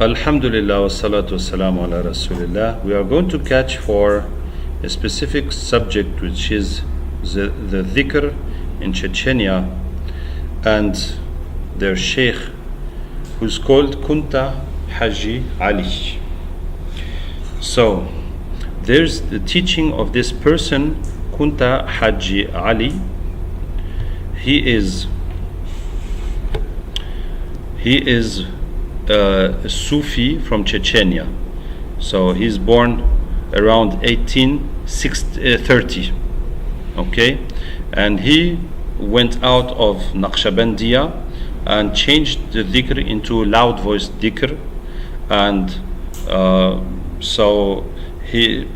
Alhamdulillah wa salatu wa salamu ala Rasulillah. We are going to catch for a specific subject, which is the dhikr in Chechnya and their Sheikh, who's called Kunta Haji Ali. So there's the teaching of this person, Kunta Haji Ali. He is a Sufi from Chechnya. So he's born around 1830. Okay, and he went out of Naqshbandiya and changed the dhikr into loud voice dhikr, and so he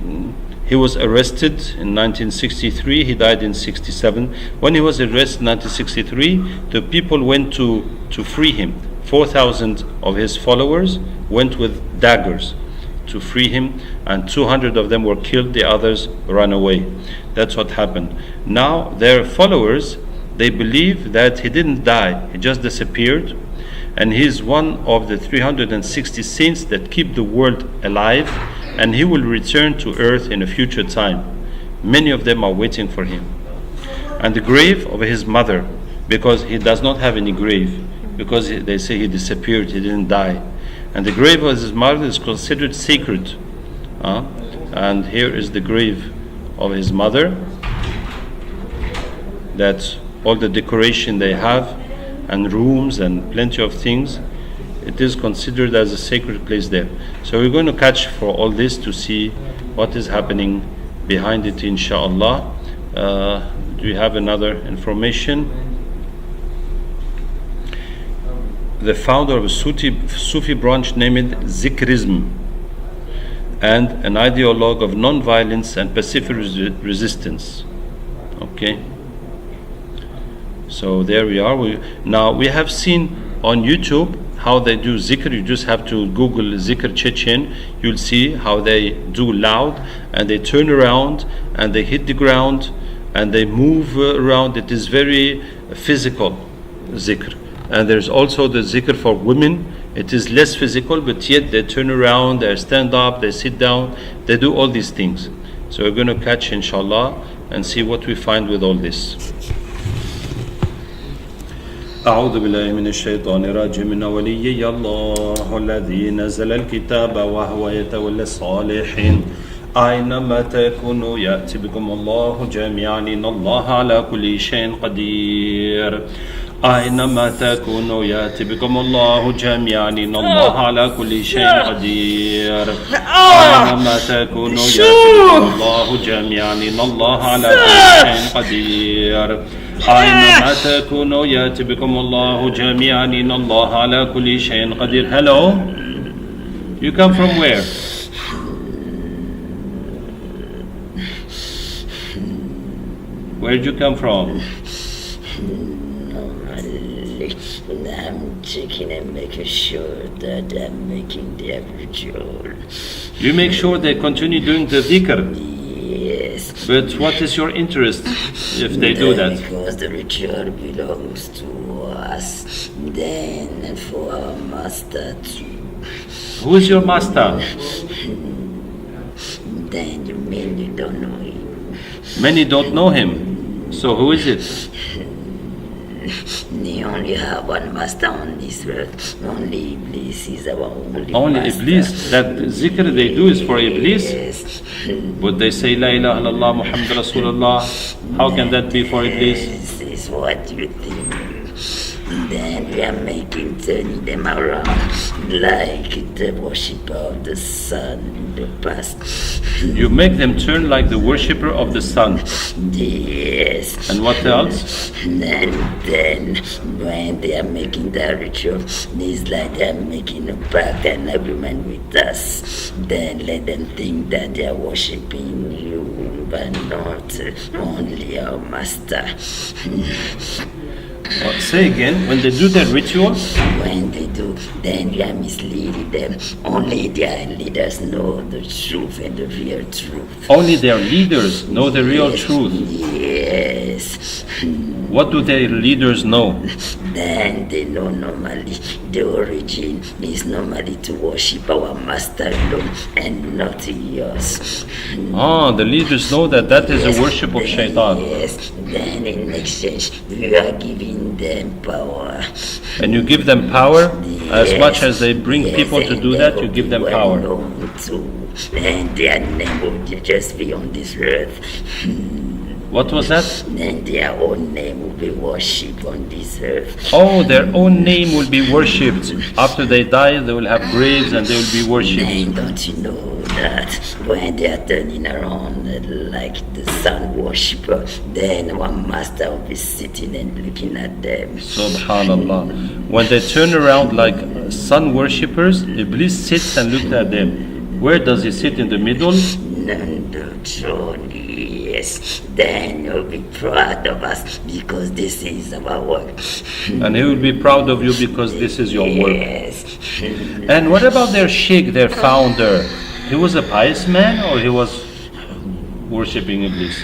was arrested in 1963. He died in 67. When he was arrested in 1963, the people went to free him. 4,000 of his followers went with daggers to free him, and 200 of them were killed, the others ran away. That's what happened. Now their followers, they believe that he didn't die, he just disappeared, and he's one of the 360 saints that keep the world alive, and he will return to earth in a future time. Many of them are waiting for him. And the grave of his mother, because he does not have any grave, because they say he disappeared, he didn't die. And the grave of his mother is considered sacred. And here is the grave of his mother. That's all the decoration they have, and rooms and plenty of things. It is considered as a sacred place there. So we're going to catch for all this to see what is happening behind it, inshallah. Do we have another information? The founder of a Sufi branch named Zikrism, and an ideologue of non-violence and pacific resistance. Okay, so there we are. Now we have seen on YouTube how they do zikr. You just have to Google zikr Chechen. You'll see how they do loud, and they turn around and they hit the ground and they move around. It is very physical zikr. And there's also the zikr for women. It is less physical, but yet they turn around, they stand up, they sit down, they do all these things. So we're going to catch, inshallah, and see what we find with all this. أعوذ بالله من الشيطان الرجيم إن وليي الله الذي نزل الكتاب وهو يتولى الصالحين أينما تكونوا يأتي بكم الله جميعا إن الله على كل شيء قدير أينما تكونوا يأتي بكم الله جميعا إن الله على كل شيء قدير أينما تكونوا يأتي بكم الله جميعا إن الله على كل شيء قدير أينما تكونوا يأتي بكم الله جميعا إن الله على كل شيء قدير. Hello, you come from where? Where did you come from? I'm checking and making sure that I'm making the ritual. You make sure they continue doing the dhikr? Yes. But what is your interest if they do that? Because the ritual belongs to us, then for our master too. Who is your master? Then you mean you don't know him? Many don't know him. So who is it? We only have one master on this earth. Only Iblis is our only master. Iblis? That zikr they do is for Iblis? Yes. Would they say La ilaha illallah Muhammad Rasulullah? How can that be for Iblis? This is what you think. Then we are turning them around like the worshipper of the sun in the past. You make them turn like the worshipper of the sun? Yes. And what else? Then when they are making the ritual, it's like they are making a pact and agreement with us. Then let them think that they are worshiping you, but not only our master. Say again, when they do their rituals? When they do, then you are misleading them. Only their leaders know the truth and the real truth. Only their leaders know the real truth? Yes. What do their leaders know? Then they know normally the origin is normally to worship our master alone and not yours. The leaders know that is a worship of Shaitan. Yes, then in exchange we are giving them power. And you give them power, as much as they bring people to do that, you give them power. And their name will just be on this earth. What was that? And their own name will be worshipped on this earth. Oh, their own name will be worshipped. After they die, they will have graves and they will be worshipped. And don't you know that when they are turning around like the sun worshipper, then one master will be sitting and looking at them. Subhanallah. When they turn around like sun worshippers, Iblis sits and looks at them. Where does he sit? In the middle? Yes, then he'll be proud of us because this is our work. And he will be proud of you because this is your work. Yes. And what about their sheikh, their founder? He was a pious man or he was worshipping Iblis?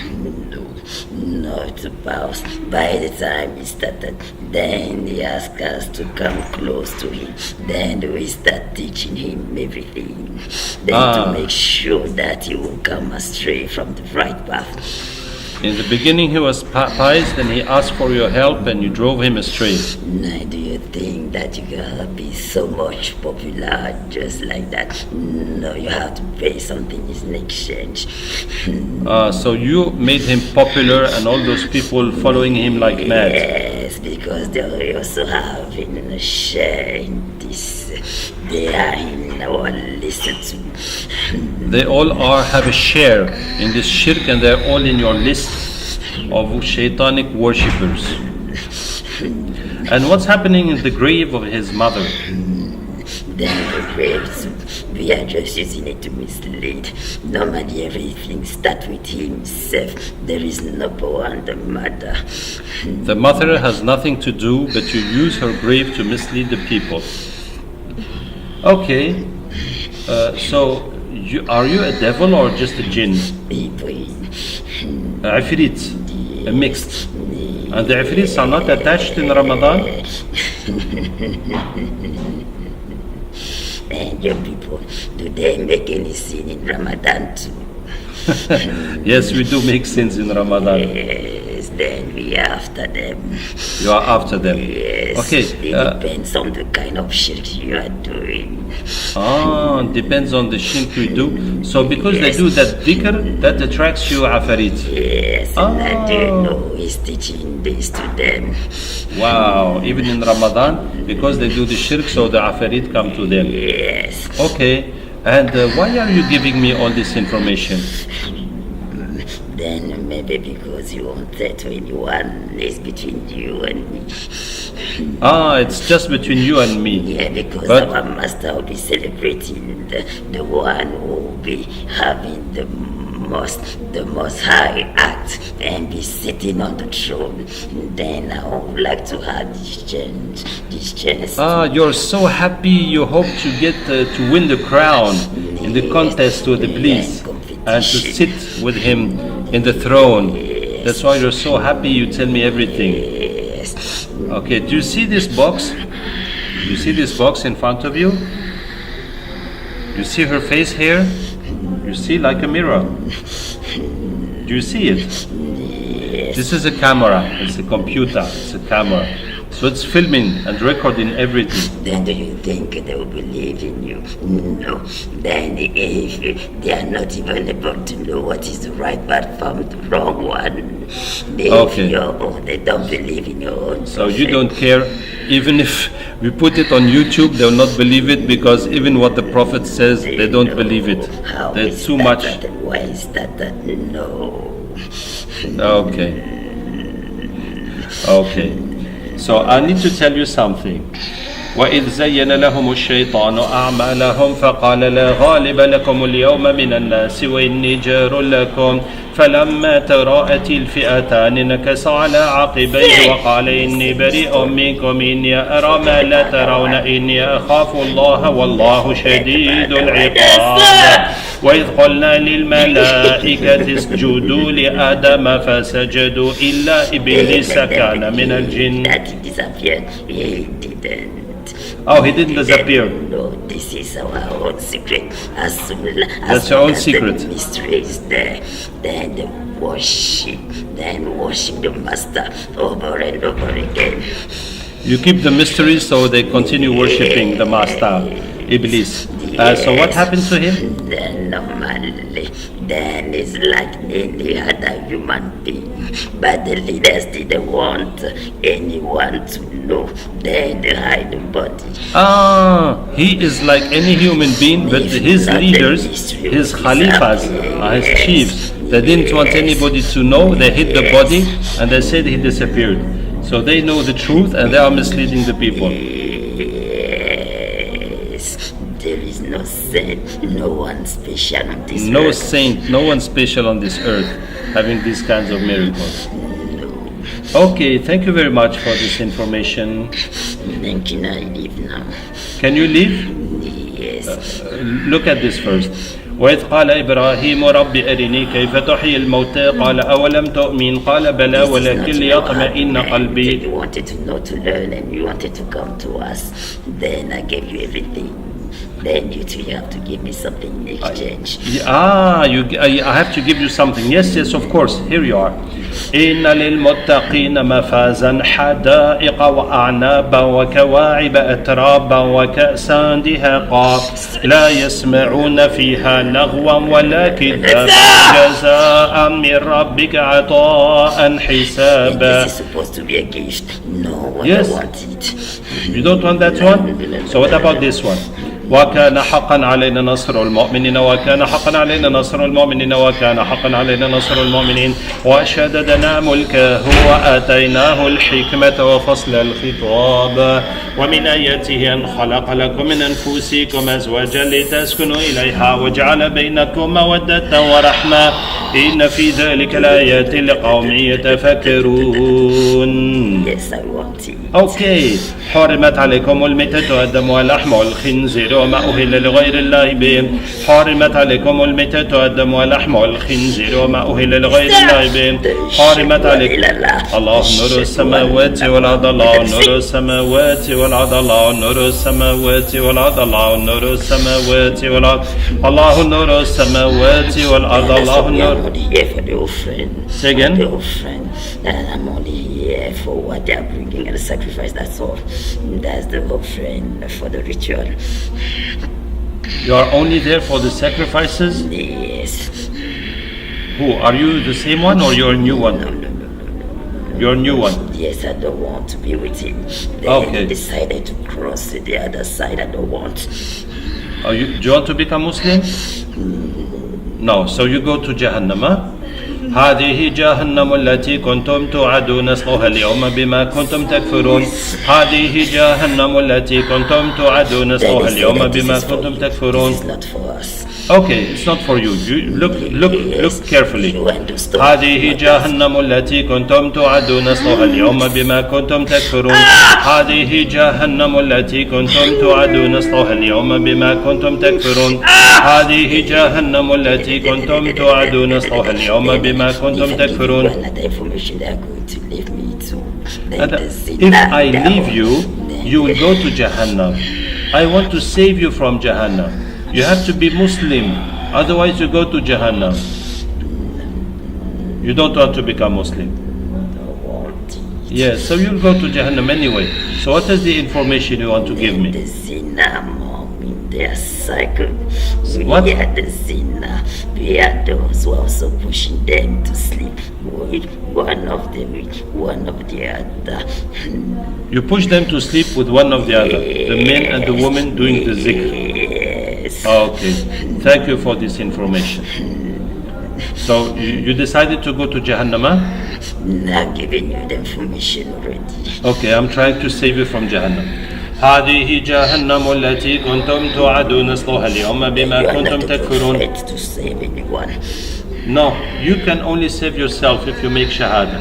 Not about. By the time he started, then he asked us to come close to him. Then we start teaching him everything. Then to make sure that he will come astray from the right path. In the beginning he was pious, then he asked for your help and you drove him astray. Now, do you think that you can be so much popular just like that? No, you have to pay something in exchange. So you made him popular and all those people following him like mad. Yes, because they also have a share in this. They are in our list too. They all have a share in this shirk and they're all in your list of shaitanic worshippers. And what's happening in the grave of his mother? Then the graves, we are just using it to mislead. Normally everything starts with himself. There is no power on the mother. The mother has nothing to do but to use her grave to mislead the people. Okay, so are you a devil or just a jinn? Ifrit, a mixed. And the Ifrits are not attached in Ramadan? And your people, do they make any sin in Ramadan too? Yes, we do make sins in Ramadan. Yes, then we are after them. You are after them. Yes. Okay. It depends on the kind of shirk you are doing. Depends on the shirk you do. So because they do that dhikr, that attracts you afarit. Yes, and I do know he's teaching this to them. Wow, even in Ramadan, because they do the shirk, so the afarit come to them. Yes. Okay. And why are you giving me all this information? Then maybe because you want that anyone is between you and me. It's just between you and me. Yeah, because our master will be celebrating the one who will be having the most high act and be sitting on the throne. Then I would like to have this chance. You're so happy. You hope to get to win the crown in the contest with Iblis and to sit with him in the throne. Yes. That's why you're so happy. You tell me everything. Yes. Okay. Do you see this box? You see this box in front of you? You see her face here? You see like a mirror. Do you see it? Yes. This is a camera. It's a computer. It's a camera. So it's filming and recording everything. Then do you think they will believe in you? No. Then if they are not even able to know what is the right path from the wrong one, they don't believe in your own. So you don't care, even if we put it on YouTube, they will not believe it because even what the Prophet says, they don't believe it. There's too much. Why is that? No. Okay. So I need to tell you something. وإذ زين لهم الشيطان أعمالهم فقال لا غالب لكم اليوم من الناس وإني جار لكم فلما تراءت الفئتان نكص على عقبيه وقال إني بريء منكم إني أرى ما لا ترون إني أخاف الله والله شديد العقاب. وإذ قلنا للملائكة اسجدوا لآدم فسجدوا إلا إبليس كان من الجن. That he disappeared. He didn't. Oh, he didn't disappear. No, this is our own secret. As soon That's your own as secret. the mystery is there, then the worship the master over and over again. You keep the mysteries so they continue worshipping the master, Iblis. So what happened to him? Then normally, then it's like any other human being. But the leaders didn't want anyone to know. Then they hide the body. He is like any human being, but his leaders, his khalifas, his chiefs, they didn't want anybody to know. They hid the body and they said he disappeared. So they know the truth and they are misleading the people. Yes, there is no saint, no one special on this earth. No saint, no one special on this earth having these kinds of miracles. Okay, thank you very much for this information. Then can I leave now? Can you leave? Yes. Look at this first. وإذ قال إبراهيم رب أرني كيف تحيي الموتى قال أولم تؤمن قال بلى ولكن ليطمئن قلبي. You wanted to know, to learn, and you wanted to come to us. Then I gave you everything. Then you two have to give me something in exchange. I have to give you something. Yes, of course. Here you are. إن للمتقين مفازا حدائق وأعنابا وكواعب أترابا وكأسا دهاقا لا يسمعون فيها لغوا ولا كذابا جزاء من ربك عطاء حسابا. This is supposed to be a gift. No, Yes. I want it. You don't want that one? So what about this one? وكان حقا علينا نصر المؤمنين وكان حقا علينا نصر المؤمنين وكان حقا علينا نصر المؤمنين وشددنا ملكه وآتيناه الحكمة وفصل الخطاب ومن آياته أن خلق لكم من أنفسكم أزواجا لتسكنوا إليها وجعل بينكم مودة ورحمة إن في ذلك الآيات لقوم يتفكرون. Yes, I want it. Okay. حرمت عليكم الميتة والدم واللحم والخنزير وما أهل لغير الله به. حرمت عليكم الميتة والدم واللحم والخنزير وما أهل لغير الله به. حرمت عليكم الله نور السماوات والأرض الله نور السماوات والأرض الله نور السماوات والأرض الله نور السماوات والأرض الله نور السماوات والأرض الله نور. I'm only here for the offering. Say again? The offering. And I'm only here for what they are bringing and the sacrifice, that's all. That's the offering for the ritual. You are only there for the sacrifices? Yes. Who? Are you the same one or you're a new one? No. You're a new one. Yes, I don't want to be with him. Then Okay. he decided to cross to the other side. I don't want. Do you want to become Muslim? No. So you go to Jahannam, huh? هذه جهنم التي كنتم توعدون اصلوها اليوم بما كنتم تكفرون. هذه جهنم التي كنتم توعدون اصلوها اليوم بما كنتم تكفرون. This is not for us. Okay, it's not for you. You look carefully. هذه جهنم التي كنتم توعدون اصلوها اليوم بما كنتم تكفرون. هذه جهنم التي كنتم توعدون اصلوها اليوم بما كنتم تكفرون. هذه جهنم التي كنتم توعدون اصلوها اليوم بما كنتم تكفرون. If I leave you, you will go to Jahannam. I want to save you from Jahannam. You have to be Muslim, otherwise you go to Jahannam. You don't want to become Muslim. Yes, so you'll go to Jahannam anyway. So what is the information you want to give me? They are cycled. What? We are the sinner. We are those who are also pushing them to sleep with one of them, with one of the other. You push them to sleep with one of the other, the men and the women doing the zikr. Yes. Okay, thank you for this information. So you decided to go to Jahannam? I'm giving you the information already. Okay, I'm trying to save you from Jahannam. هذه جهنم التي كنتم توعدون اصلوها اليوم بما كنتم تكفرون. To save anyone. No, you can only save yourself if you make shahada.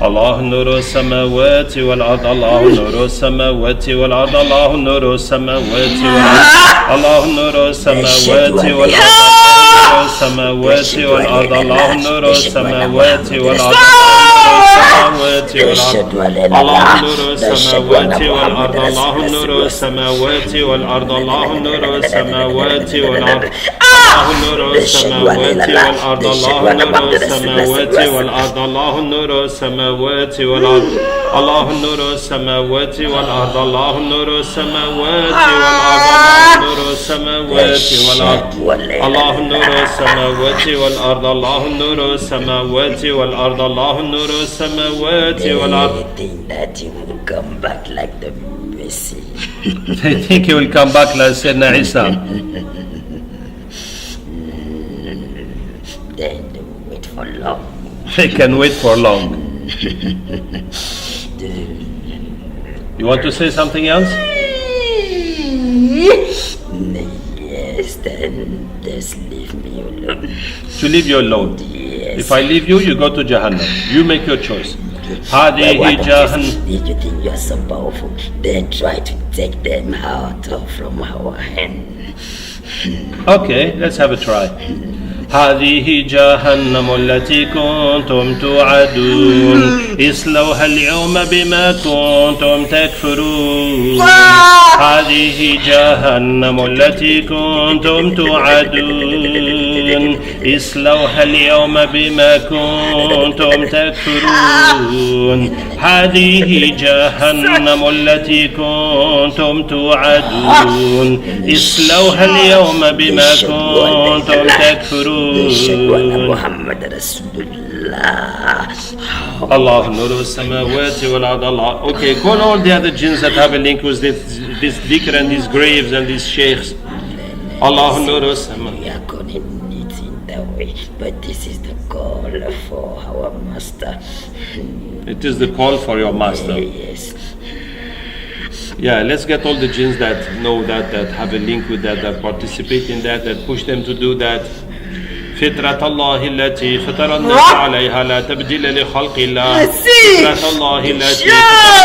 الله نور السماوات والأرض الله نور السماوات والأرض الله نور السماوات والأرض الله نور السماوات والأرض السماوات والأرض الله نور السماوات والأرض الله نور السماوات والأرض الله نور السماوات والأرض الله نور السماوات والأرض الله نور السماوات والأرض الله نور السماوات والأرض الله نور السماوات والأرض الله نور السماوات والأرض الله نور السماوات والأرض نور السماوات والأرض الله نور السماوات والأرض الله نور السماوات والأرض الله نور السماوات والأرض. That you will come back like the Messi. They think he will come back like Sayyidina Isa. Then they will wait for long. They can wait for long. You want to say something else? Yes, then just leave me alone. To leave you alone. Yes. If I leave you, you go to Jahannam. You make your choice. Why you think you are so powerful? Then try to take them out from our hand. Okay, let's have a try. هذه جهنم التي كنتم توعدون اصلوها اليوم بما كنتم تكفرون هذه جهنم التي كنتم توعدون اصلوها اليوم بما كنتم تكفرون هذه جهنم التي كنتم توعدون اصلوها اليوم بما كنتم تكفرون محمد رسول الله. Allah نور السماوات والأرض Allah. Okay, call all the other jinns that have a link with this dhikr and these graves and these sheikhs. Allah نور السماوات. We are calling it in that way, but this is the call for our master. It is the call for your master. Yes. Yeah, let's get all the jinns that know that have a link with that participate in that push them to do that. فطرة الله التي فطر الناس عليها لا تبديل لخلق الله فطرة الله التي فطر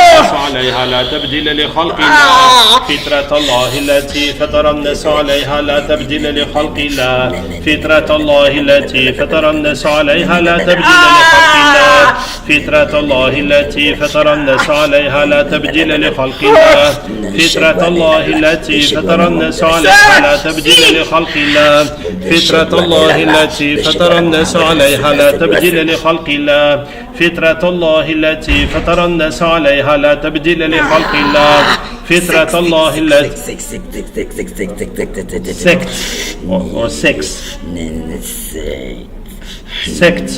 الناس عليها لا تبديل لخلق الله فطرة الله التي فطر الناس عليها لا تبديل لخلق الله فطرة الله التي فطر الناس عليها لا تبديل لخلق الله فطرة الله التي فطر الناس عليها لا تبديل لخلق الله فطرة الله التي فطر الناس عليها لا تبديل لخلق الله فطرة الله التي فطر الناس عليها لا تبديل لخلق الله فطرة الله التي فطر الناس عليها لا تبديل لخلق الله فطرة الله التي sect or sex sect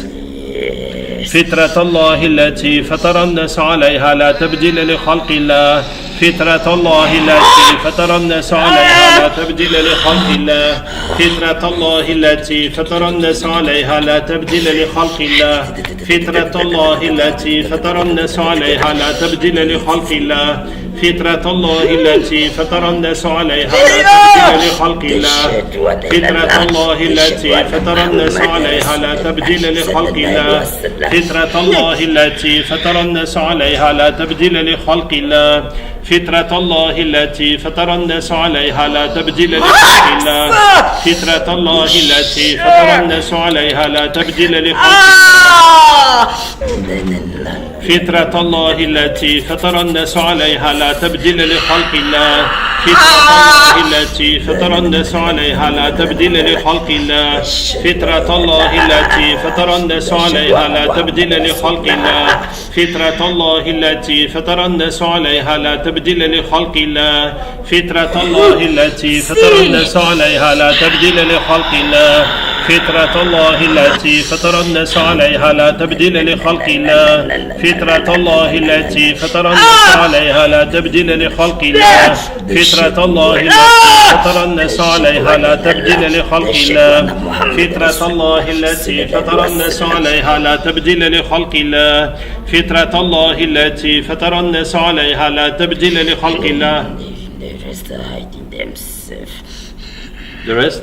فطرة الله التي فطر الناس عليها لا تبديل لخلق الله فطرة الله التي فطر الناس عليها لا تبديل لخلق الله فطرة الله التي فطر الناس عليها لا تبديل لخلق الله فطرة الله التي فطر الناس عليها لا تبديل لخلق الله فطرة الله التي فطر الناس عليها لا تبديل لخلق الله فطرة الله التي فطر الناس عليها لا تبديل لخلق الله فطرة الله التي فطر الناس عليها لا تبديل لخلق الله فطرة الله التي فطر الناس عليها لا تبديل لخلق الله فطرة الله التي فطر الناس عليها لا تبديل لخلق الله فطرة الله التي فطر الناس عليها لا تبديل لخلق الله فطرة الله التي فطر الناس عليها لا تبديل لخلق الله فطرة الله التي فطر الناس عليها لا تبديل لخلق الله فطرة الله التي فطر الناس عليها لا تبديل لخلق الله فطرة الله التي فطر الناس عليها لا تبديل لخلق الله فطرة الله التي فطر الناس عليها لا تبديل لخلق الله فطرة الله التي فطر الناس عليها لا تبديل لخلق الله فطرة الله التي فطر الناس عليها لا تبديل لخلق الله فطرة الله التي فطر الناس عليها لا تبديل لخلق الله فطرة الله التي فطر الناس عليها لا تبديل لخلق الله. The rest are hiding themselves. The rest?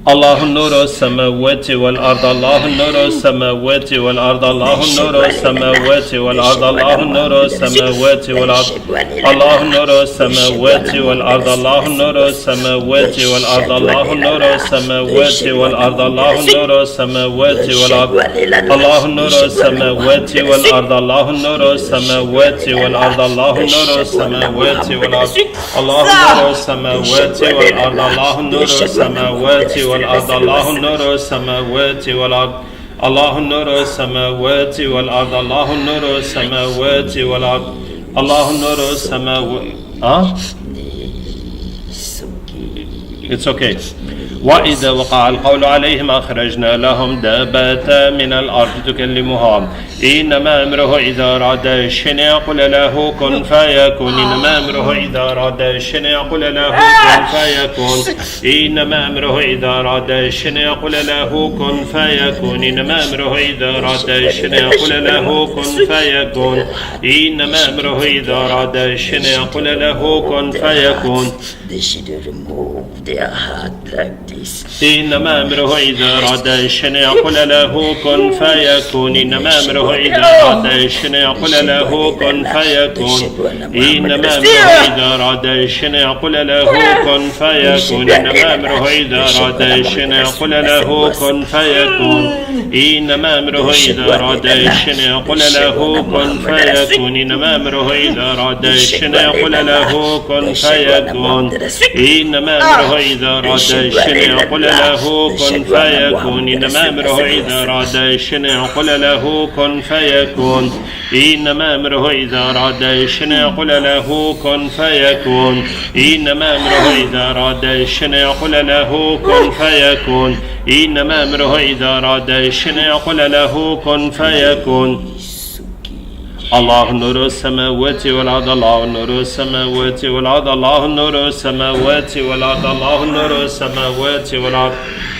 الله النور السماوات والأرض الله النور السماوات والأرض الله النور السماوات والأرض الله النور السماوات والأرض الله النور السماوات والأرض الله النور السماوات والأرض الله النور السماوات والأرض الله النور السماوات والأرض الله النور السماوات والأرض الله النور السماوات والأرض الله النور السماوات والأرض الله النور السماوات والأرض الله النور السماوات والأرض الله النور السماوات والأرض الله النور السماوات والأرض الله النور السماوات والأرض الله النور السماوات It's okay. وإذا وقع القول عليهم أخرجنا لهم دابة من الأرض تكلمهم إنما أمره إذا أراد شيئا يقول له كن فيكون إنما أمره إذا أراد شيئا يقول له كن فيكون إنما أمره إذا أراد شيئا يقول له كن فيكون إنما أمره إذا أراد شيئا يقول له كن فيكون إنما أمره إذا أراد شيئا يقول له كن فيكون They should remove their heart like this. إنما أمره إذا أراد شيئا يقول له كن فيكون إنما أمره إذا أراد شيئا يقول له كن فيكون إنما أمره إذا أراد شيئا يقول له كن فيكون إنما أمره إذا أراد شيئا يقول له كن فيكون إنما أمره إذا أراد شيئا يقول له كن فيكون إنما أمره إذا أراد شيئا يقول له كن فيكون إنما أمره إذا أراد شيئا يقول له كن فيكون إنما أمره إذا أراد شيئا يقول له كن فيكون إنما أمره إذا أراد شيئا يقول له كن فيكون إنما أمره إذا أراد شيئا يقول له كن فيكون إنما أمره إذا أراد شيئا يقول له كن فيكون الله نور السماوات والأرض الله نور السماوات والأرض الله نور السماوات والأرض الله نور السماوات والأرض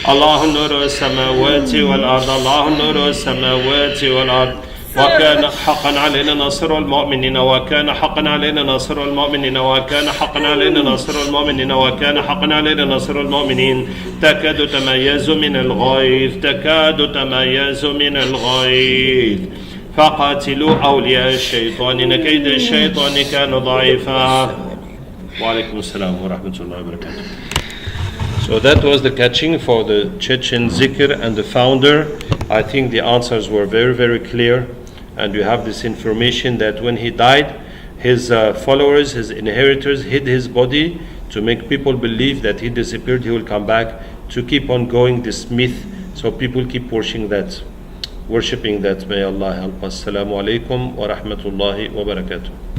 الله نور السماوات والأرض الله نور السماوات والأرض وكان حقا علينا نصر المؤمنين وكان حقا علينا نصر المؤمنين وكان حقا علينا نصر المؤمنين وكان حقا علينا نصر المؤمنين تكاد تميز من الغيظ تكاد تميز من الغيظ فقاتلوا أولياء الشيطان إن كيد الشيطان كان ضعيفا وعليكم السلام ورحمة الله وبركاته. So that was the catching for the Chechen Zikr and the founder. I think the answers were very, very clear, and you have this information that when he died, his followers, his inheritors hid his body to make people believe that he disappeared, he will come back, to keep on going this myth, so people keep worshipping that. May Allah help us. Assalamu alaikum wa rahmatullahi wa barakatuh.